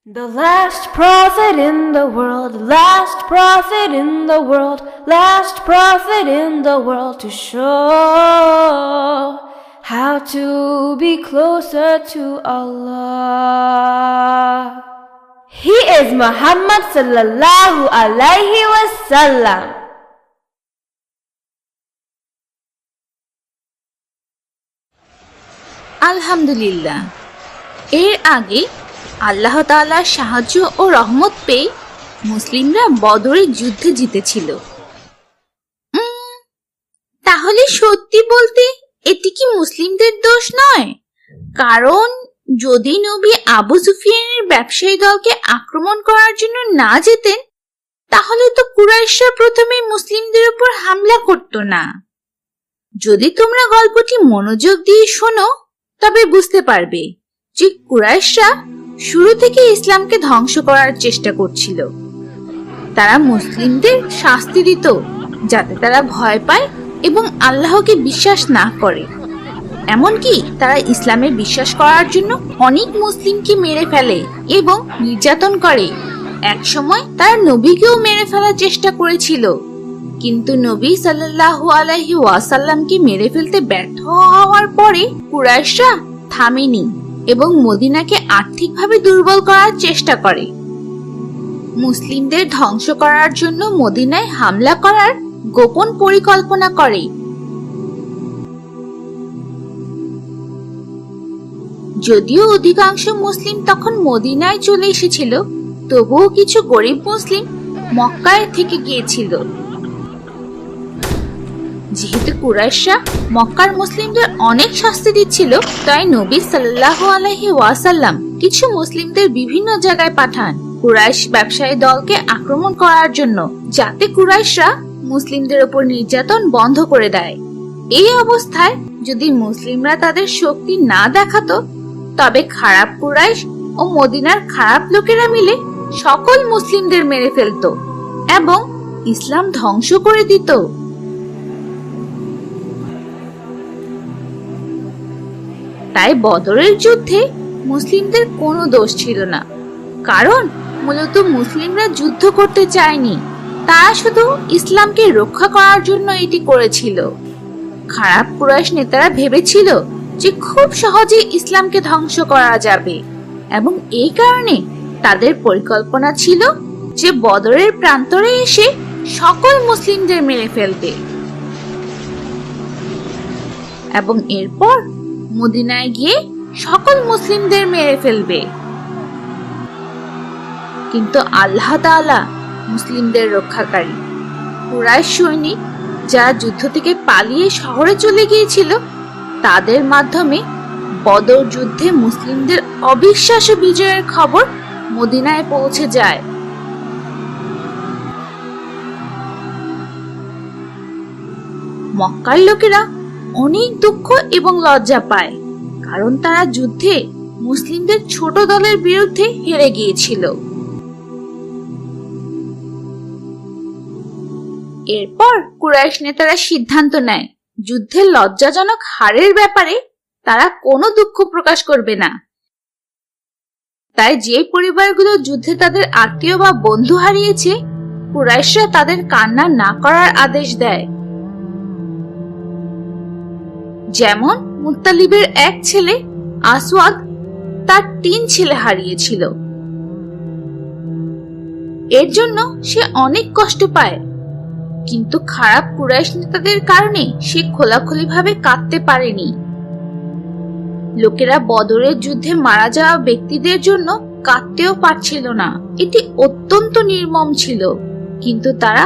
The last prophet in the world, last prophet in the world, last prophet in the world to show how to be closer to Allah. He is Muhammad sallallahu alaihi wasallam. আলহামদুলিল্লাহ। এর আগে আল্লাহ তাআলার সাহায্য ও রহমত পেয়ে মুসলিমরা বদরের যুদ্ধে জিতেছিল। তাহলে সত্যি বলতে এটি কি মুসলিমদের দোষ নয়? কারণ যদি নবী আবু সুফিয়ানের ব্যবসায়ী দলকে আক্রমণ করার জন্য না যেতেন, তাহলে তো কুরাইশরা প্রথমে মুসলিমদের উপর হামলা করত না। যদি তোমরা গল্পটি মনোযোগ দিয়ে শোনো তবে বুঝতে পারবে যে কুরাইশরা শুরু থেকে ইসলামকে ধ্বংস করার চেষ্টা করছিল। তারা মুসলিমদের শাস্তি দিত যাতে তারা ভয় পায় এবং আল্লাহকে বিশ্বাস না করে। এমনকি তারা ইসলামে বিশ্বাস করার জন্য অনেক মুসলিমকে মেরে ফেলে এবং নির্যাতন করে। একসময় তারা নবীকেও মেরে ফেলার চেষ্টা করেছিল, কিন্তু নবী সাল্লাল্লাহু আলাইহি ওয়াসাল্লামকে মেরে ফেলতে ব্যর্থ হওয়ার পরে কুরাইশরা থামেনি এবং মদিনাকে আর্থিকভাবে দুর্বল করার চেষ্টা করে। মুসলিমদের ধ্বংস করার জন্য মদিনায় হামলা করার গোপন পরিকল্পনা করে। যদিও অধিকাংশ মুসলিম তখন মদিনায় চলে এসেছিল, তবুও কিছু গরিব মুসলিম মক্কায় থেকে গিয়েছিল। যেহেতু কুরাইশরা মক্কার মুসলিমদের অনেক শাস্তি দিচ্ছিল, তাই নবী সাল্লাল্লাহু আলাইহি ওয়াসাল্লাম কিছু মুসলিমদের বিভিন্ন জায়গায় পাঠান কুরাইশ ব্যবসায়ী দলকে আক্রমণ করার জন্য, যাতে কুরাইশরা মুসলিমদের উপর নির্যাতন বন্ধ করে দেয়। এই অবস্থায় যদি মুসলিমরা তাদের শক্তি না দেখাতো, তবে খারাপ কুরাইশ ও মদিনার খারাপ লোকেরা মিলে সকল মুসলিমদের মেরে ফেলতো এবং ইসলাম ধ্বংস করে দিত। তাই বদরের যুদ্ধে মুসলিমদের কোনো দোষ ছিল না, কারণ মূলত মুসলিমরা যুদ্ধ করতে চায়নি, তারা শুধু ইসলামকে রক্ষা করার জন্য এটি করেছিল। খারাপ কুরাইশ নেতারা ভেবেছিল যে খুব সহজে ইসলামকে ধ্বংস করা যাবে এবং এই কারণে তাদের পরিকল্পনা ছিল যে বদরের প্রান্তরে এসে সকল মুসলিমদের মেরে ফেলবে এবং এরপর মদিনায় গিয়ে সকল মুসলিমদের মেরে ফেলবে। কিন্তু আল্লাহ তাআলা মুসলিমদের রক্ষাকারী। কুরাইশ সৈনিক যারা যুদ্ধ থেকে পালিয়ে শহরে চলে গিয়েছিল, তাদের মাধ্যমে বদর যুদ্ধে মুসলিমদের অবিশ্বাস্য বিজয়ের খবর মদিনায় পৌঁছে যায়। মক্কার লোকেরা অনেক দুঃখ এবং লজ্জা পায়, কারণ তারা যুদ্ধে মুসলিমদের ছোট দলের বিরুদ্ধে হেরে গিয়েছিল। এরপর কুরাইশ নেতারা সিদ্ধান্ত নেয় যুদ্ধের লজ্জাজনক হারের ব্যাপারে তারা কোনো দুঃখ প্রকাশ করবে না। তাই যে পরিবারগুলো যুদ্ধে তাদের আত্মীয় বা বন্ধু হারিয়েছে, কুরাইশরা তাদের কান্না না করার আদেশ দেয়। যেমন মুত্তালিবের এক ছেলে আসওয়াদ তার 3 ছেলে হারিয়েছিল। এর জন্য সে অনেক কষ্ট পায়, কিন্তু খারাপ কুরাইশ নেতাদের কারণে সে খোলাখুলিভাবে কাঁদতে পারেনি। লোকেরা বদরের যুদ্ধে মারা যাওয়া ব্যক্তিদের জন্য কাঁদতেও পারছিল না। এটি অত্যন্ত নির্মম ছিল, কিন্তু তারা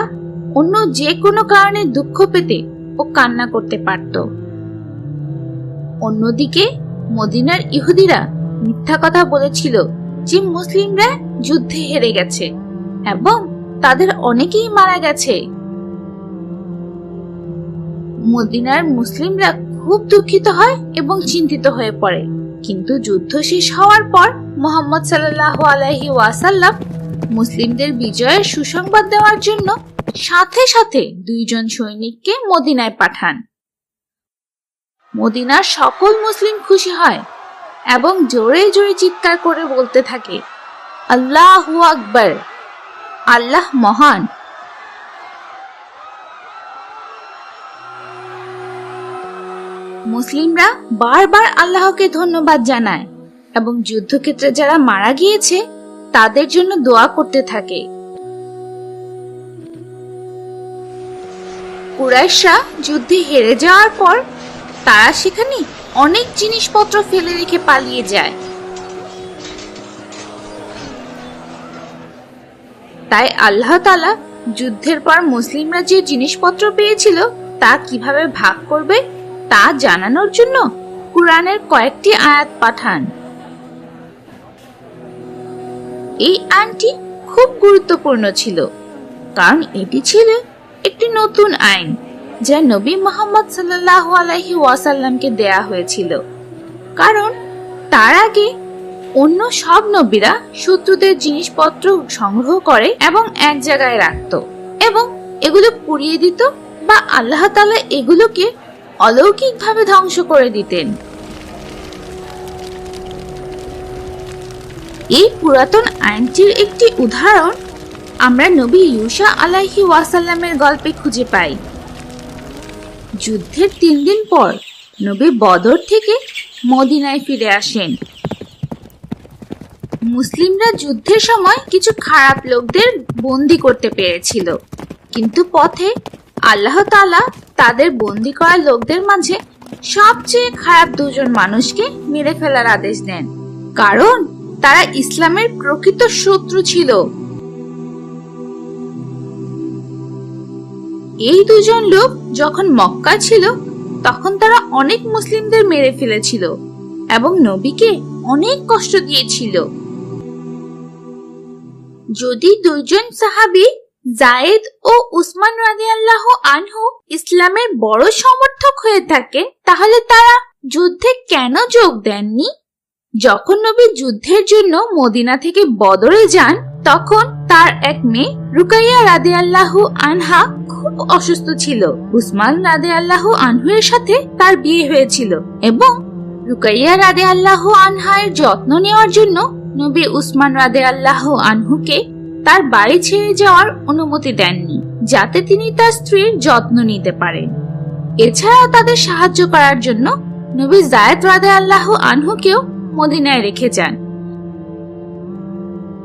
অন্য যে কোনো কারণে দুঃখ পেতে ও কান্না করতে পারত। অন্যদিকে মদিনার ইহুদিরা মিথ্যা কথা বলেছিল যে মুসলিমরা যুদ্ধে হেরে গেছে এবং তাদের অনেকেই মারা গেছে। মদিনার মুসলিমরা খুব দুঃখিত হয় এবং চিন্তিত হয়ে পড়ে, কিন্তু যুদ্ধ শেষ হওয়ার পর মুহাম্মদ সাল্লাল্লাহু আলাইহি ওয়াসাল্লাম মুসলিমদের বিজয়ের সুসংবাদ দেওয়ার জন্য সাথে সাথে 2 জন সৈনিককে মদিনায় পাঠান। মদিনার সকল মুসলিম খুশি হয় এবং জোরে জোরে চিৎকার করে বলতে থাকে, আল্লাহু আকবার, আল্লাহ মহান। মুসলিমরা বারবার আল্লাহকে ধন্যবাদ জানায় এবং যুদ্ধক্ষেত্রে যারা মারা গিয়েছে তাদের জন্য দোয়া করতে থাকে। কুরাইশরা যুদ্ধে হেরে যাওয়ার পর তারা সেখানে অনেক জিনিসপত্র ফেলে রেখে পালিয়ে যায়। তাই আল্লাহ তাআলা যুদ্ধের পর মুসলিমরা যে জিনিসপত্র পেয়েছিল তা কিভাবে ভাগ করবে তা জানানোর জন্য কুরআনের কয়েকটি আয়াত পাঠান। এই আইনটি খুব গুরুত্বপূর্ণ ছিল, কারণ এটি ছিল একটি নতুন আইন যা নবী মুহাম্মদ সাল্লাল্লাহু আলাইহি ওয়াসাল্লামকে দেয়া হয়েছিল। কারণ তার আগে অন্য সব নবীরা শত্রুদের জিনিসপত্র সংগ্রহ করে এবং এক জায়গায় রাখত এবং এগুলো পুড়িয়ে দিত বা আল্লাহ তাআলা এগুলোকে অলৌকিকভাবে ধ্বংস করে দিতেন। এই পুরাতন আইনটির একটি উদাহরণ আমরা নবী ইউসা আলাইহি ওয়াসাল্লামের গল্পে খুঁজে পাই। যুদ্ধের 3 দিন পর নবী বদর থেকে মদিনায় ফিরে আসেন। মুসলিমরা যুদ্ধের সময় কিছু খারাপ লোকদের বন্দী করতে পেরেছিল, কিন্তু পথে আল্লাহ তাআলা তাদের বন্দী করা লোকদের মাঝে সবচেয়ে খারাপ 2 জন মানুষকে মেরে ফেলার আদেশ দেন, কারণ তারা ইসলামের প্রকৃত শত্রু ছিল। এই 2 জন লোক যখন মক্কা ছিল তখন তারা অনেক মুসলিমদের মেরে ফেলেছিল এবং নবীকে অনেক কষ্ট দিয়েছিল। যদি 2 জন সাহাবী যায়েদ ও উসমান রাদিয়াল্লাহু আনহু ইসলামের বড় সমর্থক হয়ে থাকেন, তাহলে তারা যুদ্ধে কেন যোগ দেননি? যখন নবী যুদ্ধের জন্য মদিনা থেকে বদরে যান তখন তার এক মেয়ে রুকাইয়া রাদিয়াল্লাহু আনহা খুব অসুস্থ ছিল। উসমান রাদিয়াল্লাহু আনহু এর সাথে তার বিয়ে হয়েছিল এবং রুকাইয়া রাদিয়াল্লাহু আনহার যত্ন নেওয়ার জন্য নবী উসমান রাদিয়াল্লাহু আনহুকে তার বাড়ি ছেড়ে যাওয়ার অনুমতি দেননি, যাতে তিনি তার স্ত্রীর যত্ন নিতে পারেন। এছাড়াও তাদের সাহায্য করার জন্য নবী যায়েদ রাদিয়াল্লাহু আনহুকেও মদিনায় রেখে যান।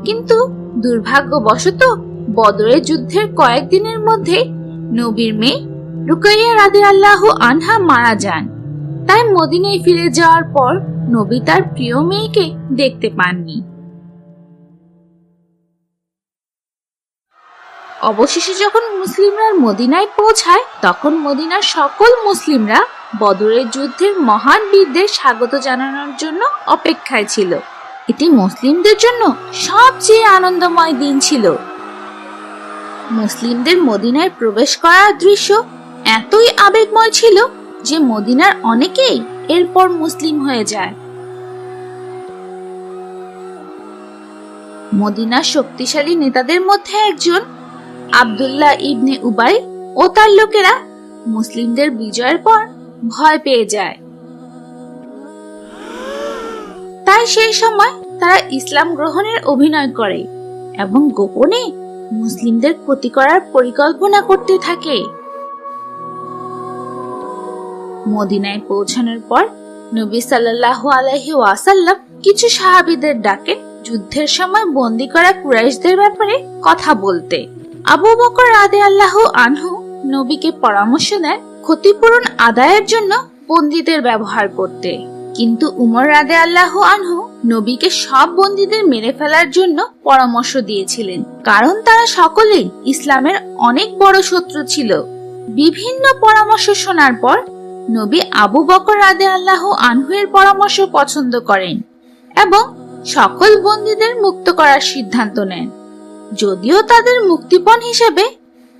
কিন্তু দুর্ভাগ্যবশত বদরের যুদ্ধের কয়েকদিনের মধ্যে নবীর মেয়ে রুকাইয়া রাদিয়াল্লাহু আনহা মারা যান। তাই মদিনায় ফিরে যাওয়ার পর নবী তার প্রিয় মেয়েকে দেখতে পাননি। অবশেষে যখন মুসলিমরা মদিনায় পৌঁছায় তখন মদিনার সকল মুসলিমরা বদরের যুদ্ধের মহান বীরদের স্বাগত জানানোর জন্য অপেক্ষায় ছিল। এটি মুসলিমদের জন্য সবচেয়ে আনন্দময় দিন ছিল। মুসলিমদের মদিনায় প্রবেশ করার দৃশ্য এতই আবেগময় ছিল যে মদিনার অনেকেই এরপর মুসলিম হয়ে যায়। মদিনার শক্তিশালী নেতাদের মধ্যে একজন আব্দুল্লাহ ইবনে উবাই ও তার লোকেরা মুসলিমদের বিজয়ের পর ভয় পেয়ে যায়। তাই সেই সময় তারা ইসলাম গ্রহণের অভিনয় করে এবং গোপনে মুসলিমদের ক্ষতি করার পরিকল্পনা করতে থাকে। মদিনায় পৌঁছানোর পর নবী সাল্লাল্লাহু আলাইহি ওয়াসাল্লাম কিছু সাহাবীদের ডাকেন যুদ্ধের সময় বন্দী করা কুরাইশদের ব্যাপারে কথা বলতে। আবু বকর রাদিয়াল্লাহু আনহু নবীকে পরামর্শ দেন ক্ষতিপূরণ আদায়ের জন্য বন্দীদের ব্যবহার করতে, কিন্তু উমর রাদিয়াল্লাহু আনহু নবীকে সব বন্দীদের মেরে ফেলার জন্য পরামর্শ দিয়েছিলেন, কারণ তারা সকলেই ইসলামের অনেক বড় শত্রু ছিল। বিভিন্ন পরামর্শ শোনার পর নবী আবু বকর রাদিয়াল্লাহু আনহু এর পরামর্শ পছন্দ করেন এবং সকল বন্দীদের মুক্ত করার সিদ্ধান্ত নেন, যদিও তাদের মুক্তিপণ হিসেবে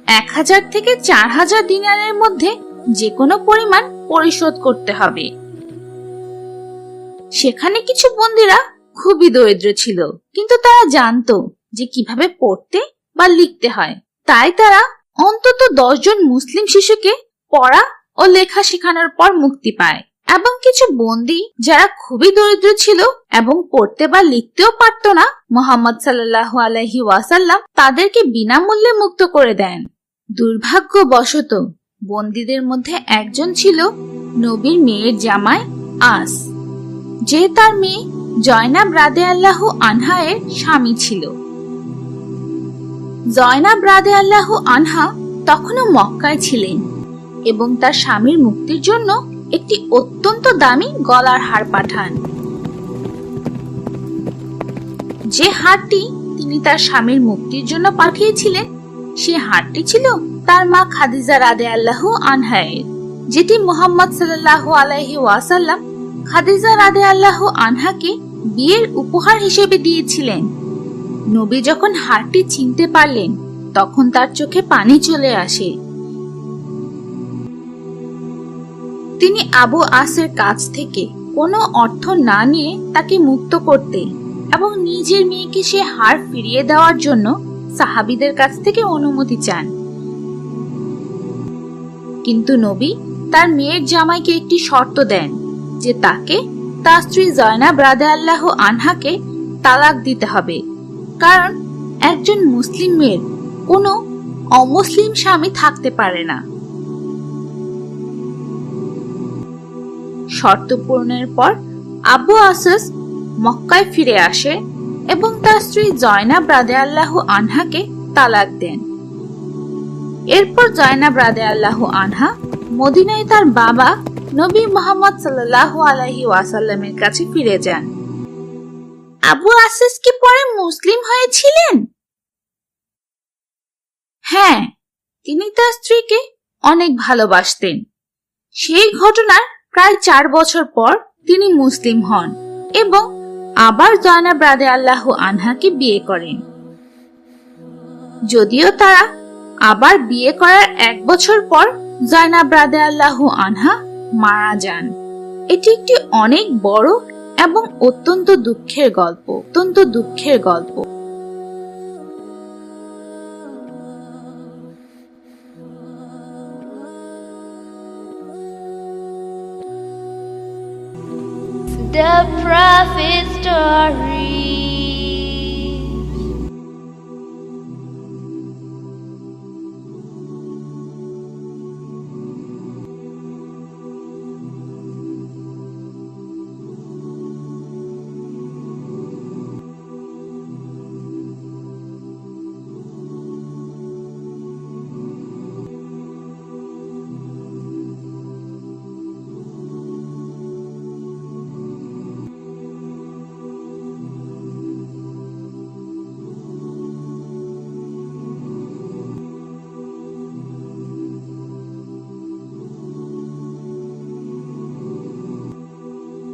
1000 থেকে 4000 দিনারের মধ্যে যে কোনো পরিমাণ পরিশোধ করতে হবে। সেখানে কিছু বন্দীরা খুবই দরিদ্র ছিল, কিন্তু তারা জানতো যে কিভাবে পড়তে বা লিখতে হয়। তাই তারা অন্তত 10 জন মুসলিম শিশুকে পড়া ও লেখা শেখানোর পর মুক্তি পায় এবং কিছু বন্দী যারা খুবই দরিদ্র ছিল এবং পড়তে বা লিখতেও পারত না, মুহাম্মদ সাল্লাল্লাহু আলাইহি ওয়াসাল্লাম তাদেরকে বিনামূল্যে মুক্ত করে দেন। দুর্ভাগ্যবশত বন্দীদের মধ্যে একজন ছিল নবীর মেয়ের জামাই আস, যে তার মেয়ে জয়নাব রাদিয়াল্লাহু আনহা এর স্বামী ছিল। জয়নাব রাদিয়াল্লাহু আনহা তখনও মক্কায় ছিলেন এবং তার স্বামীর মুক্তির জন্য একটি অত্যন্ত দামি গলার হার পাঠান। যে হারটি তিনি তার স্বামীর মুক্তির জন্য পাঠিয়েছিলেন, সে হারটি ছিল তার মা খাদিজা রাদিয়াল্লাহু আনহা এর, যেটি মুহাম্মদ সাল্লাল্লাহু আলাইহি ওয়াসাল্লাম খাদিজা রাদিয়াল্লাহু আনহাকে বিয়ের উপহার হিসেবে দিয়েছিলেন। নবী যখন হারটি চিনতে পারলেন, তখন তার চোখে পানি চলে আসে। তিনি আবু আসের কাছ থেকে কোনো অর্থ না নিয়ে তাকে মুক্ত করতে এবং নিজের মেয়েকে সে হার ফিরিয়ে দেওয়ার জন্য সাহাবীদের কাছ থেকে অনুমতি চান। কিন্তু নবী তার মেয়ের জামাইকে একটি শর্ত দেন যে তাকে তার স্ত্রী জয়নাব রাদিয়াল্লাহু আনহাকে তালাক দিতে হবে, কারণ একজন মুসলিম মেয়ের কোনো অমুসলিম স্বামী থাকতে পারে না। শর্ত পূরণের পর আবু আসস মক্কায় ফিরে আসে এবং তার স্ত্রী জয়নাব রাদিয়াল্লাহু আনহাকে তালাক দেন। এরপর জয়নাব রাদিয়াল্লাহু আনহা মদিনায় তার বাবা নবী মুহাম্মদ সাল্লাল্লাহু আলাইহি ওয়াসাল্লামের কাছে ফিরে যান। আবু আসস কি পরে মুসলিম হয়েছিলেন? হ্যাঁ, তিনি তার স্ত্রীকে অনেক ভালোবাসতেন। সেই ঘটনার প্রায় 4 বছর পর তিনি মুসলিম হন এবং আবার জয়নাব রাদিয়াল্লাহু আনহাকে বিয়ে করেন। যদিও তারা আবার বিয়ে করার 1 বছর পর জয়নাব রাদিয়াল্লাহু আনহা মারা যান। এটি একটি অনেক বড় এবং অত্যন্ত দুঃখের গল্প। The prophet story